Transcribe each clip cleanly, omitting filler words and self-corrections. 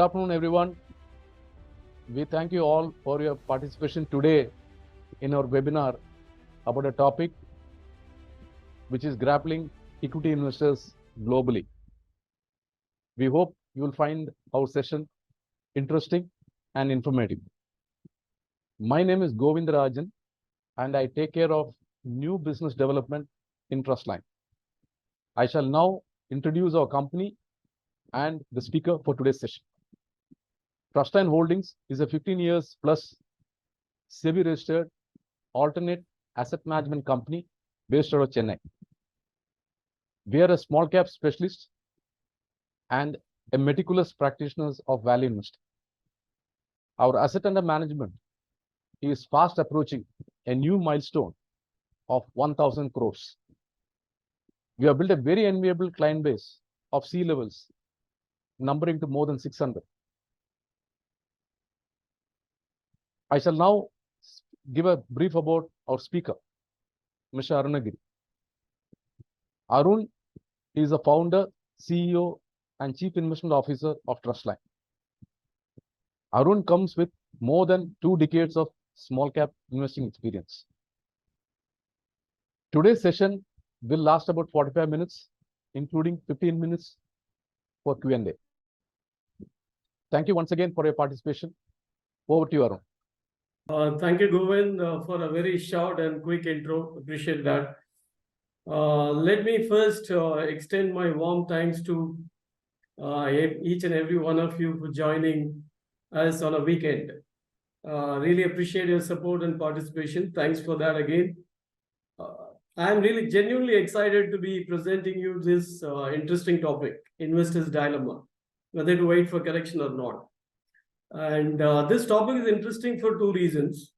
Good afternoon, everyone. We thank you all for your participation today in our webinar about a topic which is grappling equity investors globally. We hope you will find our session interesting and informative. My name is Govindarajan, and I take care of new business development in Trustline. I shall now introduce our company and the speaker for today's session. Trustline Holdings is a 15 years plus SEBI registered alternate asset management company based out of Chennai. We are a small cap specialist and a meticulous practitioners of value investing. Our asset under management is fast approaching a new milestone of 1,000 crores. We have built a very enviable client base of C levels, numbering to more than 600. I shall now give a brief about our speaker, Mr. Arunagiri. Arun is the founder, CEO, and Chief Investment Officer of Trustline. Arun comes with more than 2 decades of small cap investing experience. Today's session will last about 45 minutes, including 15 minutes for Q&A. Thank you once again for your participation. Over to you, Arun. Thank you, Govind, for a very short and quick intro. Appreciate that. Let me first extend my warm thanks to each and every one of you for joining us on a weekend. Really appreciate your support and participation. Thanks for that again. I'm really genuinely excited to be presenting you this interesting topic, investor's dilemma, whether to wait for correction or not. And this topic is interesting for 2 reasons.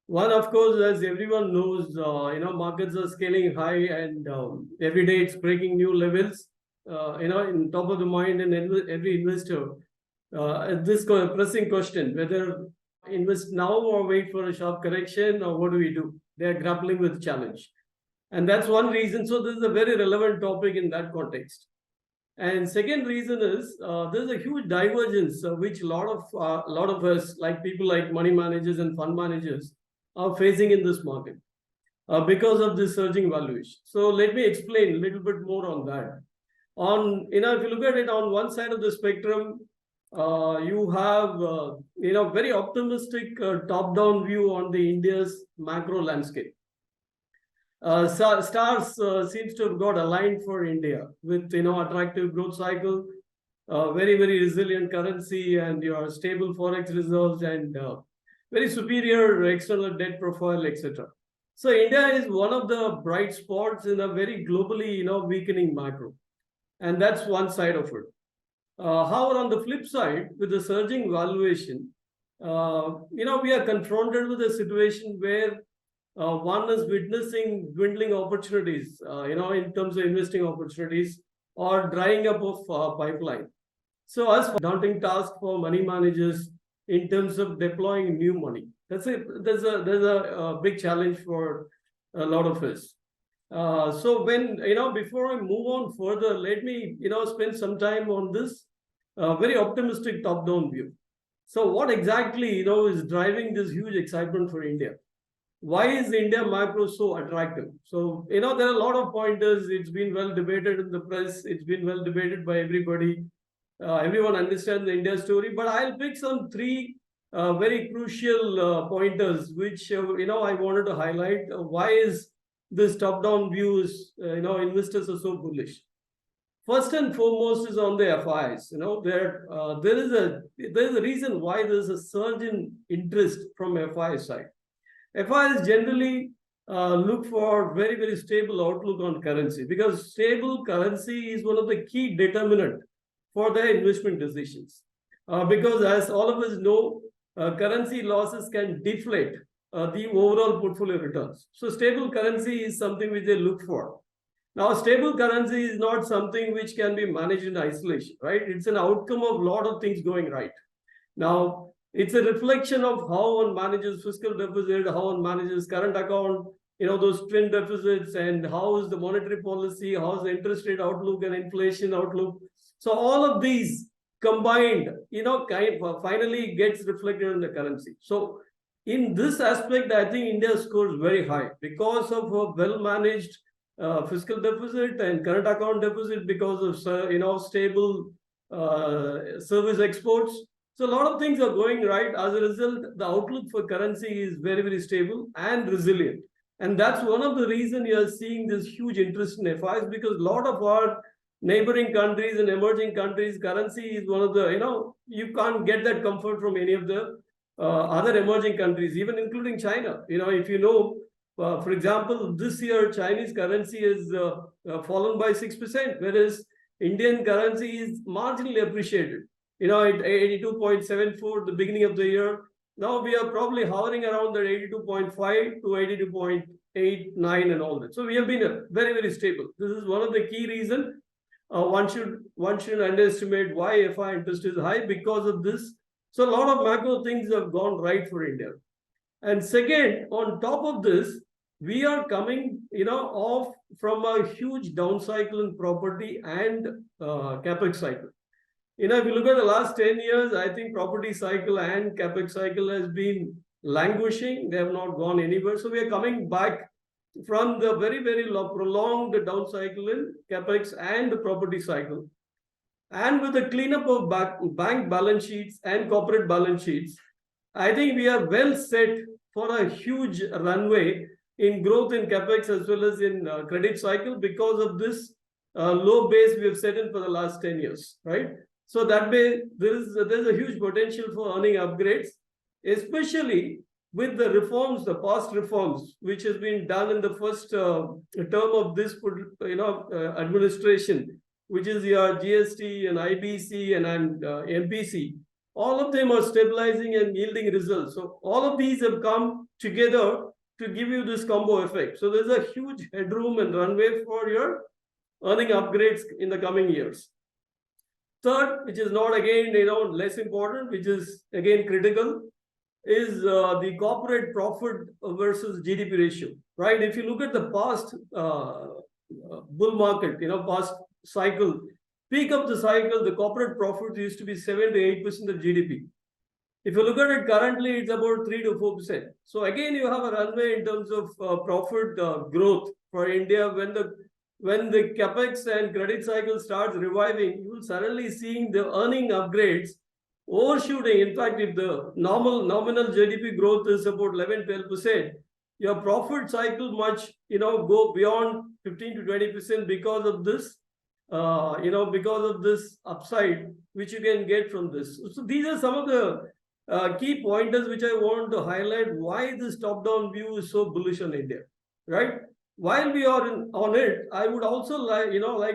One, of course, as everyone knows, markets are scaling high, and every day it's breaking new levels. In top of the mind, and every investor, this pressing question: whether invest now or wait for a sharp correction, or what do we do? They are grappling with challenge, and that's one reason. So this is a very relevant topic in that context. And second reason is there's a huge divergence which a lot of us, like people like money managers and fund managers, are facing in this market because of this surging valuation. So let me explain a little bit more on that. If you look at it on one side of the spectrum, you have very optimistic top-down view on the India's macro landscape. Stars seems to have got aligned for India with attractive growth cycle, very resilient currency, and your stable forex reserves, and very superior external debt profile, etc. So India is one of the bright spots in a very globally weakening macro, and that's one side of it. However, on the flip side, with the surging valuation, we are confronted with a situation where one is witnessing dwindling opportunities, in terms of investing opportunities, or drying up of pipeline. So as daunting task for money managers in terms of deploying new money. There's a big challenge for a lot of us. So when before I move on further, let me spend some time on this very optimistic top-down view. So what exactly is driving this huge excitement for India? Why is India macro so attractive? So, there are a lot of pointers. It's been well debated in the press. It's been well debated by everybody. Everyone understands the India story. But I'll pick some 3 very crucial pointers, which, I wanted to highlight. Why is this top-down view is, investors are so bullish? First and foremost is on the FIs. There is a reason why there's a surge in interest from FI side. FIs generally look for very stable outlook on currency, because stable currency is one of the key determinant for their investment decisions. Because as all of us know, currency losses can deflate the overall portfolio returns. So stable currency is something which they look for. Now, stable currency is not something which can be managed in isolation, right? It's an outcome of a lot of things going right. Now, it's a reflection of how one manages fiscal deficit, how one manages current account, those twin deficits, and how is the monetary policy, how is the interest rate outlook and inflation outlook. So all of these combined, finally gets reflected in the currency. So in this aspect, I think India scores very high because of a well-managed fiscal deficit and current account deficit, because of stable service exports. So a lot of things are going right. As a result, the outlook for currency is very, very stable and resilient. And that's one of the reasons you are seeing this huge interest in FIs, because a lot of our neighboring countries and emerging countries, currency is one of the, you can't get that comfort from any of the other emerging countries, even including China. If for example, this year Chinese currency has fallen by 6%, whereas Indian currency is marginally appreciated. At 82.74 the beginning of the year. Now we are probably hovering around the 82.5 to 82.89 and all that. So we have been very, very stable. This is one of the key reasons. One should underestimate why FI interest is high because of this. So a lot of macro things have gone right for India. And second, on top of this, we are coming, off from a huge down cycle in property and capex cycle. If you look at the last 10 years, I think property cycle and capex cycle has been languishing. They have not gone anywhere. So we are coming back from the very, very prolonged down cycle in capex and the property cycle. And with the cleanup of bank balance sheets and corporate balance sheets, I think we are well set for a huge runway in growth in capex as well as in credit cycle, because of this low base we have set in for the last 10 years, right? So that way, there's a huge potential for earning upgrades, especially with the reforms, the past reforms, which has been done in the first term of this, administration, which is your GST and IBC and MPC. All of them are stabilizing and yielding results. So all of these have come together to give you this combo effect. So there's a huge headroom and runway for your earning upgrades in the coming years. Third, which is not again less important, which is again critical, is the corporate profit versus GDP ratio, right? If you look at the past bull market, past cycle, peak of the cycle, the corporate profit used to be 7 to 8% of GDP. If you look at it currently, it's about 3 to 4%. So again, you have a runway in terms of profit growth for India. When the capex and credit cycle starts reviving, you will suddenly seeing the earning upgrades overshooting. In fact, if the nominal GDP growth is about 11-12%, your profit cycle much go beyond 15 to 20% because of this because of this upside which you can get from this. So these are some of the key pointers which I want to highlight why this top-down view is so bullish on India, right? While we are on it, I would also like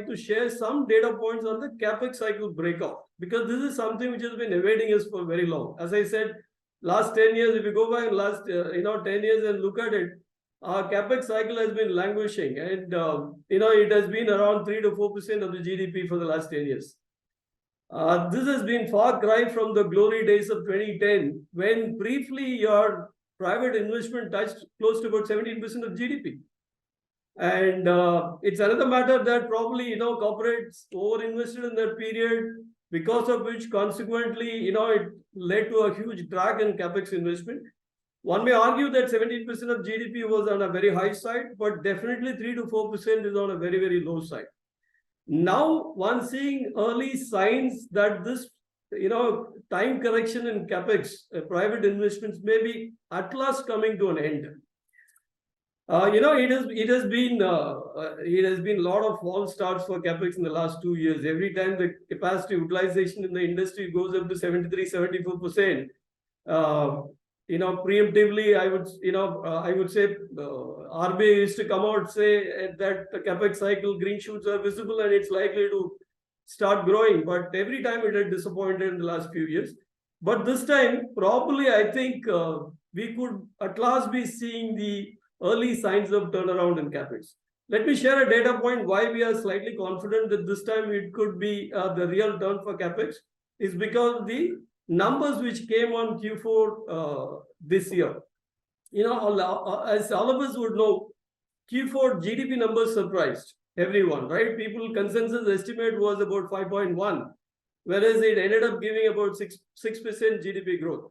to share some data points on the capex cycle breakout, because this is something which has been evading us for very long. As I said, last 10 years, if you go back last 10 years and look at it, our capex cycle has been languishing, and it has been around 3 to 4% of the GDP for the last 10 years. This has been far cry from the glory days of 2010, when briefly your private investment touched close to about 17% of GDP. And it's another matter that probably corporates over-invested in that period, because of which consequently it led to a huge drag in capex investment. One may argue that 17% of GDP was on a very high side, but definitely 3 to 4% is on a very, very low side. Now, one seeing early signs that this, time correction in capex, private investments may be at last coming to an end. It has been a lot of false starts for capex in the last 2 years. Every time the capacity utilization in the industry goes up to 73-74%. Preemptively, I would say RBI used to come out say that the capex cycle green shoots are visible and it's likely to start growing. But every time it had disappointed in the last few years. But this time, probably I think we could at last be seeing the early signs of turnaround in capex. Let me share a data point why we are slightly confident that this time it could be the real turn for capex is because the numbers which came on Q4 this year. As all of us would know, Q4 GDP numbers surprised everyone, right? People consensus estimate was about 5.1. whereas it ended up giving about 6% GDP growth.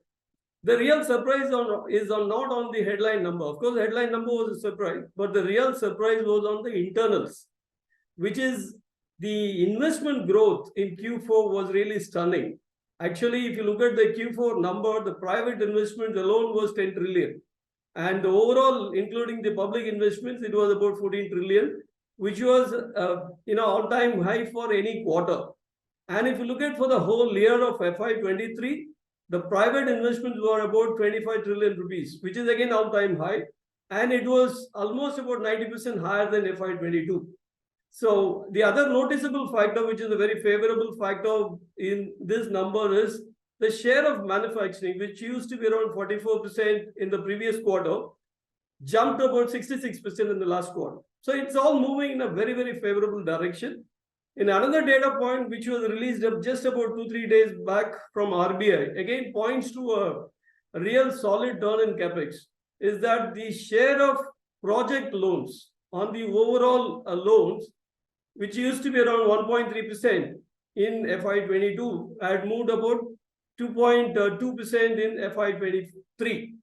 The real surprise is not on the headline number. Of course, the headline number was a surprise, but the real surprise was on the internals, which is the investment growth in Q4 was really stunning. Actually, if you look at the Q4 number, the private investment alone was 10 trillion. And the overall, including the public investments, it was about 14 trillion, which was all-time high for any quarter. And if you look at for the whole year of FY23, the private investments were about 25 trillion rupees, which is again all-time high. And it was almost about 90% higher than FY22. So the other noticeable factor, which is a very favorable factor in this number, is the share of manufacturing, which used to be around 44% in the previous quarter, jumped about 66% in the last quarter. So it's all moving in a very, very favorable direction. In another data point, which was released just about 2-3 days back from RBI, again points to a real solid turn in capex, is that the share of project loans on the overall loans, which used to be around 1.3% in FY22, had moved about 2.2% in FY23.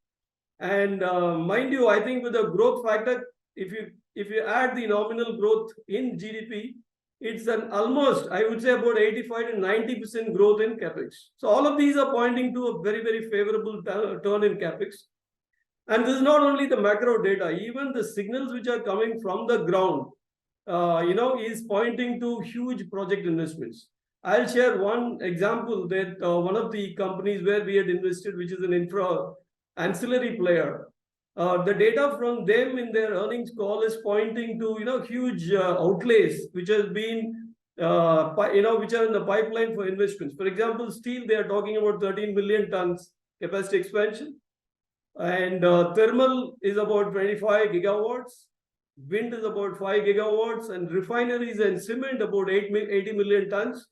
And mind you, I think with the growth factor, if you add the nominal growth in GDP, it's an almost, I would say, about 85 to 90% growth in capex. So all of these are pointing to a very, very favorable turn in capex. And this is not only the macro data, even the signals which are coming from the ground, is pointing to huge project investments. I'll share one example that one of the companies where we had invested, which is an infra ancillary player, the data from them in their earnings call is pointing to huge outlays which has been which are in the pipeline for investments. For example, steel, they are talking about 13 million tons capacity expansion, and thermal is about 25 gigawatts, wind is about 5 gigawatts, and refineries and cement about 80 million tons.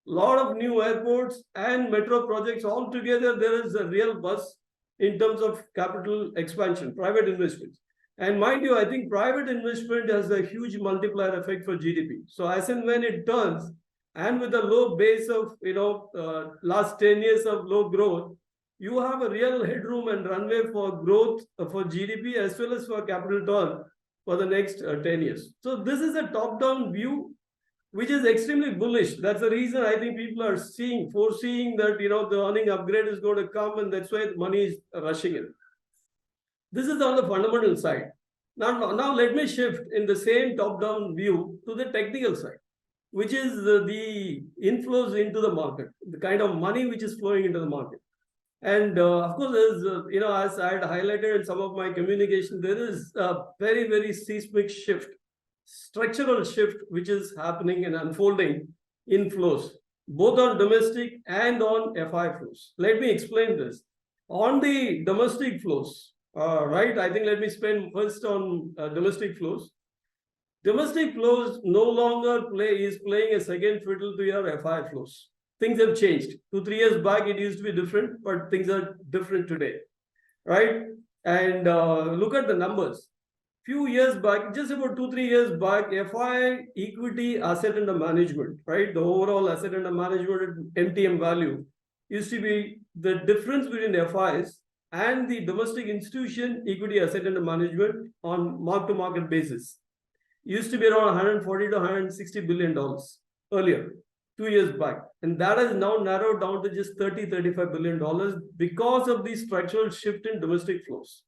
Lot of new airports and metro projects all together. There is a real buzz in terms of capital expansion, private investments. And mind you, I think private investment has a huge multiplier effect for GDP. So as and when it turns, and with a low base of last 10 years of low growth, you have a real headroom and runway for growth for GDP as well as for capital turn for the next 10 years. So this is a top-down view, which is extremely bullish. That's the reason I think people are foreseeing that the earning upgrade is going to come, and that's why the money is rushing in. This is on the fundamental side. Now let me shift in the same top-down view to the technical side, which is the inflows into the market, the kind of money which is flowing into the market. And of course, as as I had highlighted in some of my communication, there is a very, very seismic shift, structural shift, which is happening and unfolding in flows, both on domestic and on FI flows. Let me explain this. On the domestic flows, I think let me spend first on domestic flows. Domestic flows no longer playing a second fiddle to your FI flows. Things have changed. 2-3 years back, it used to be different, but things are different today, right? And look at the numbers. Few years back, just about 2-3 years back, FI equity asset under management, right? The overall asset under management MTM value used to be the difference between FIs and the domestic institution equity asset under management on mark-to-market basis. Used to be around 140 to 160 billion dollars earlier, 2 years back, and that has now narrowed down to just 30-35 billion dollars because of the structural shift in domestic flows,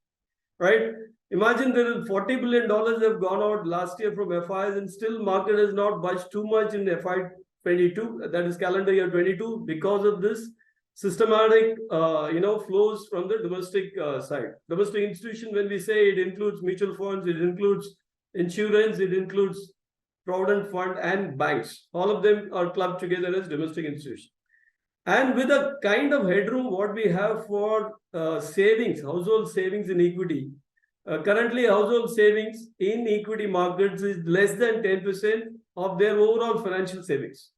right? Imagine there is 40 billion dollars have gone out last year from FIs, and still market has not budged too much in FY22, that is calendar year 22, because of this systematic flows from the domestic side. Domestic institution, when we say, it includes mutual funds, it includes insurance, it includes provident fund and banks. All of them are clubbed together as domestic institutions. And with a kind of headroom what we have for savings, household savings in equity, currently household savings in equity markets is less than 10% of their overall financial savings.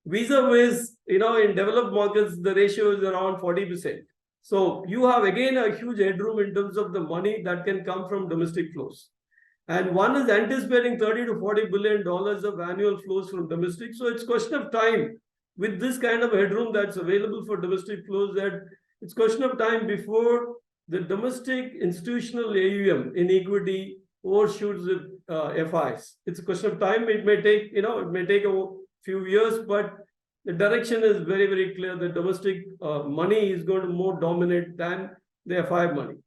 Vis-a-vis, in developed markets, the ratio is around 40%. So you have again a huge headroom in terms of the money that can come from domestic flows. And one is anticipating 30 to 40 billion dollars of annual flows from domestic. So it's question of time with this kind of headroom that's available for domestic flows, that it's question of time before the domestic institutional AUM in equity overshoots the FIs. It's a question of time. It may take, it may take a few years, but the direction is very, very clear. The domestic money is going to more dominate than the FI money.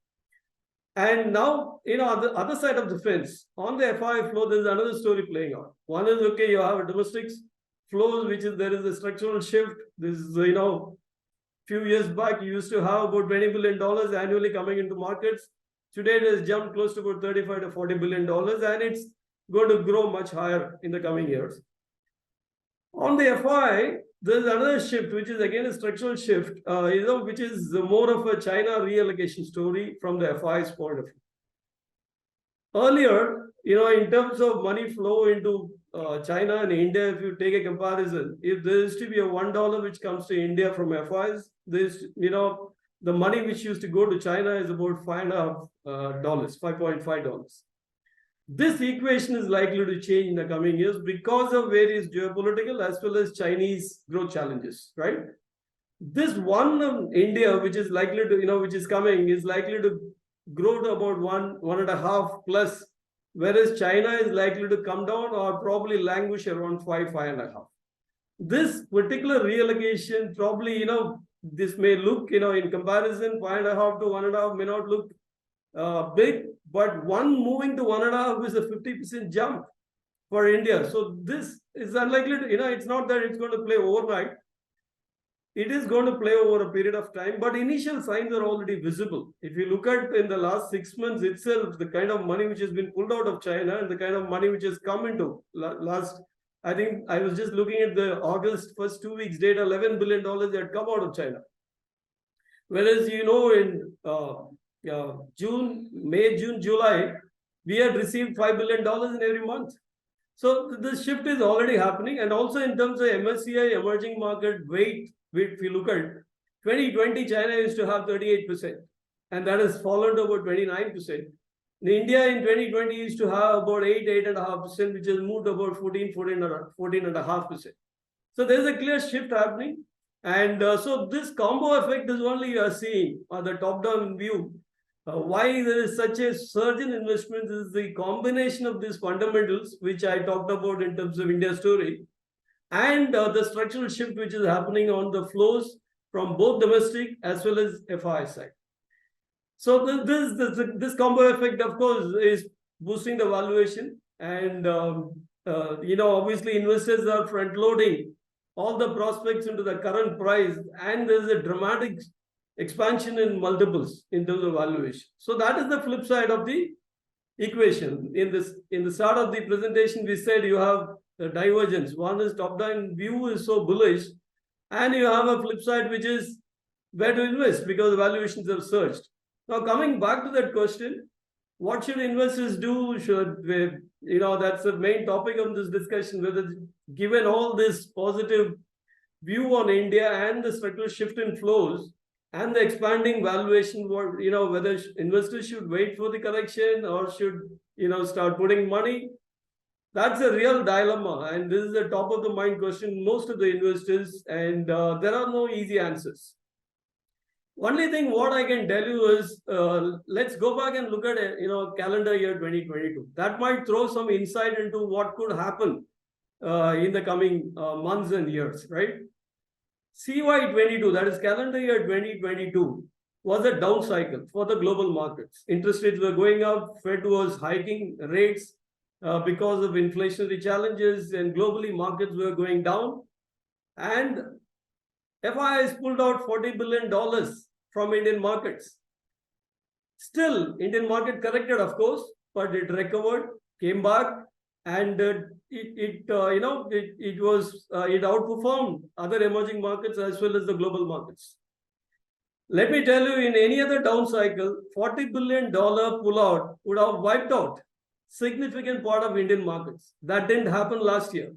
And now, on the other side of the fence, on the FI flow, there's another story playing out. One is, okay, you have a domestic flows, which is, there is a structural shift. This is, few years back, you used to have about $20 billion annually coming into markets. Today, it has jumped close to about $35 to $40 billion, and it's going to grow much higher in the coming years. On the FI, there's another shift, which is again a structural shift, which is more of a China reallocation story from the FI's point of view. Earlier, in terms of money flow into China and India, if you take a comparison, if there is to be a $1 which comes to India from FIs, there's, the money which used to go to China is about $5.5. This equation is likely to change in the coming years because of various geopolitical as well as Chinese growth challenges, right? This one India, which is likely to, which is coming, is likely to grow to about 1.5 plus, whereas China is likely to come down or probably languish around 5.5. This particular reallocation probably, this may look, in comparison, 5.5 to 1.5 may not look big, but one moving to 1.5 is a 50% jump for India. So this is unlikely to, it's not that it's going to play overnight. It is going to play over a period of time, but initial signs are already visible. If you look at in the last 6 months itself, the kind of money which has been pulled out of China and the kind of money which has come into last, I think I was just looking at the August first 2 weeks data, $11 billion had come out of China. Whereas, in May, June, July, we had received $5 billion in every month. So the shift is already happening. And also in terms of MSCI emerging market weight, if you look at 2020, China used to have 38%, and that has fallen to about 29%. In India in 2020 used to have about 8.5%, which has moved about 14.5%. So there's a clear shift happening. And so this combo effect is only you are seeing on the top-down view. Why there is such a surge in investments is the combination of these fundamentals, which I talked about in terms of India story, and the structural shift which is happening on the flows from both domestic as well as FI side. So this combo effect, of course, is boosting the valuation, and obviously investors are front loading all the prospects into the current price, and there's a dramatic expansion in multiples in terms of valuation. So that is the flip side of the equation. In the start of the presentation, we said you have the divergence. One is top-down view is so bullish, and you have a flip side which is where to invest because the valuations have surged. Now, coming back to that question, what should investors do? That's the main topic of this discussion, whether given all this positive view on India and the structural shift in flows and the expanding valuation, whether investors should wait for the correction or should, start putting money. That's a real dilemma, and this is a top of the mind question most of the investors, and there are no easy answers. Only thing what I can tell you is, let's go back and look at calendar year 2022. That might throw some insight into what could happen in the coming months and years, right? CY22, that is calendar year 2022, was a down cycle for the global markets. Interest rates were going up, Fed was hiking rates because of inflationary challenges, and globally markets were going down. And FIs pulled out $40 billion from Indian markets. Still, Indian market corrected, of course, but it recovered, came back, and it outperformed other emerging markets as well as the global markets. Let me tell you, in any other down cycle, $40 billion pullout would have wiped out significant part of Indian markets. That didn't happen last year.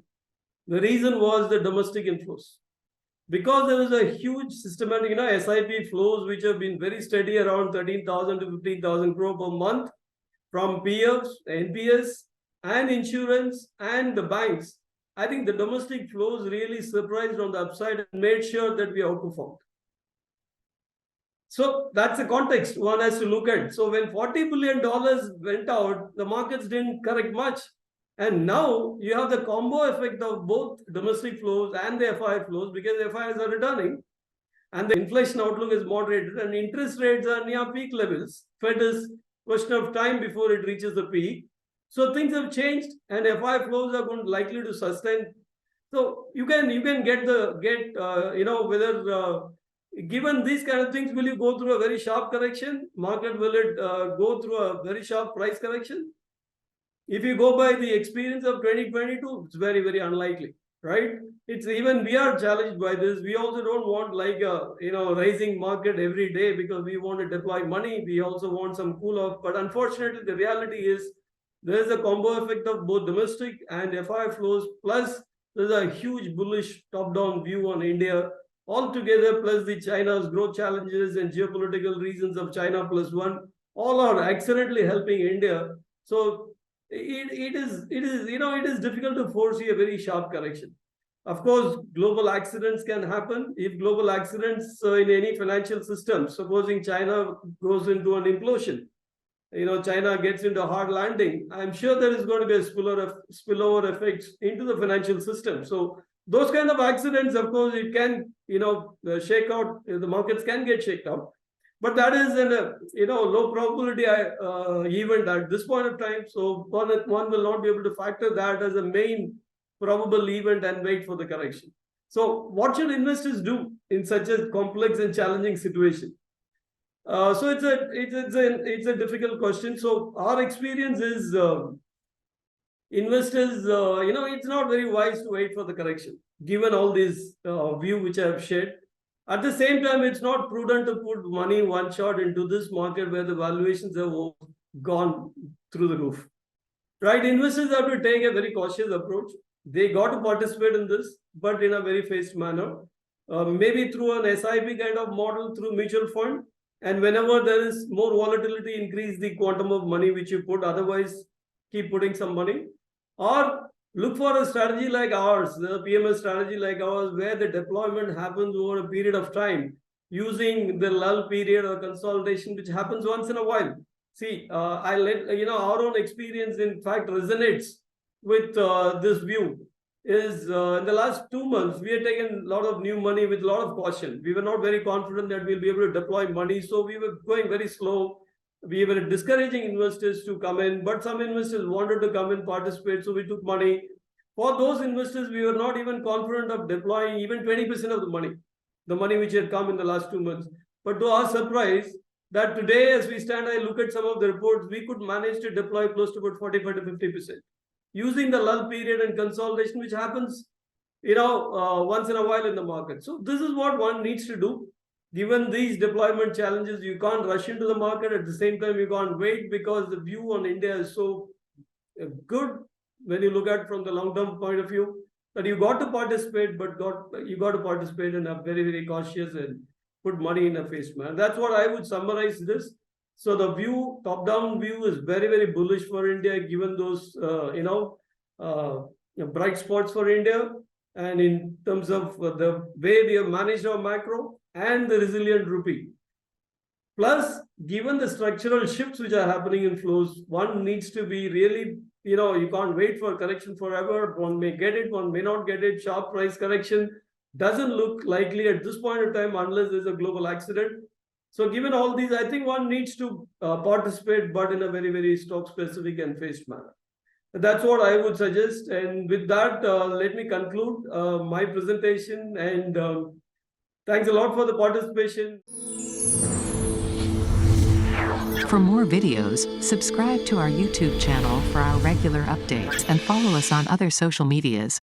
The reason was the domestic inflows. Because there was a huge systematic, SIP flows, which have been very steady around 13,000 to 15,000 crore per month from PFs, NPS, and insurance and the banks. I think the domestic flows really surprised on the upside and made sure that we outperformed. So that's the context one has to look at. So when $40 billion went out, the markets didn't correct much. And now you have the combo effect of both domestic flows and the FI flows, because FIs are returning and the inflation outlook is moderated and interest rates are near peak levels. Fed is question of time before it reaches the peak. So things have changed and FI flows are going likely to sustain. So you can get whether given these kind of things, will you go through a very sharp correction? Market, will it go through a very sharp price correction? If you go by the experience of 2022, it's very, very unlikely, right? It's even we are challenged by this. We also don't want like a rising market every day because we want to deploy money. We also want some cool off. But unfortunately, the reality is there is a combo effect of both domestic and FI flows, plus there's a huge bullish top-down view on India altogether, plus the China's growth challenges and geopolitical reasons of China plus one, all are excellently helping India. So it is difficult to foresee a very sharp correction. Of course, global accidents can happen. If global accidents in any financial system, supposing China goes into an implosion, China gets into a hard landing, I'm sure there is going to be a spillover effects into the financial system. So those kind of accidents, of course, it can, shake out, the markets can get shaken out. But that is in a low probability event at this point of time. So one will not be able to factor that as a main probable event and wait for the correction. So what should investors do in such a complex and challenging situation? So it's a difficult question. So our experience is investors, it's not very wise to wait for the correction, given all these view which I have shared. At the same time, it's not prudent to put money one shot into this market where the valuations have gone through the roof. Right? Investors have to take a very cautious approach. They got to participate in this, but in a very phased manner. Maybe through an SIP kind of model, through mutual fund. And whenever there is more volatility, increase the quantum of money which you put. Otherwise, keep putting some money. Or look for a strategy like ours, the PMS strategy like ours, where the deployment happens over a period of time, using the lull period or consolidation, which happens once in a while. See, I let our own experience, in fact, resonates with this view. Is in the last 2 months, we have taken a lot of new money with a lot of caution. We were not very confident that we'll be able to deploy money, so we were going very slow. We were discouraging investors to come in, but some investors wanted to come and participate, so we took money. For those investors, we were not even confident of deploying even 20% of the money which had come in the last 2 months. But to our surprise, that today, as we stand, I look at some of the reports, we could manage to deploy close to about 45 to 50%. Using the lull period and consolidation, which happens, once in a while in the market. So this is what one needs to do. Given these deployment challenges, you can't rush into the market. At the same time, you can't wait, because the view on India is so good when you look at from the long-term point of view, that you got to participate, but you got to participate in a very, very cautious and put money in a phased manner. That's what I would summarize this. So the view, top-down view, is very, very bullish for India, given those, bright spots for India. And in terms of the way we have managed our macro and the resilient rupee. Plus, given the structural shifts which are happening in flows, one needs to be really, you can't wait for correction forever. One may get it, one may not get it. Sharp price correction doesn't look likely at this point of time unless there's a global accident. So given all these, I think one needs to participate, but in a very, very stock-specific and phased manner. That's what I would suggest. And with that, let me conclude my presentation. And thanks a lot for the participation. For more videos, subscribe to our YouTube channel for our regular updates and follow us on other social medias.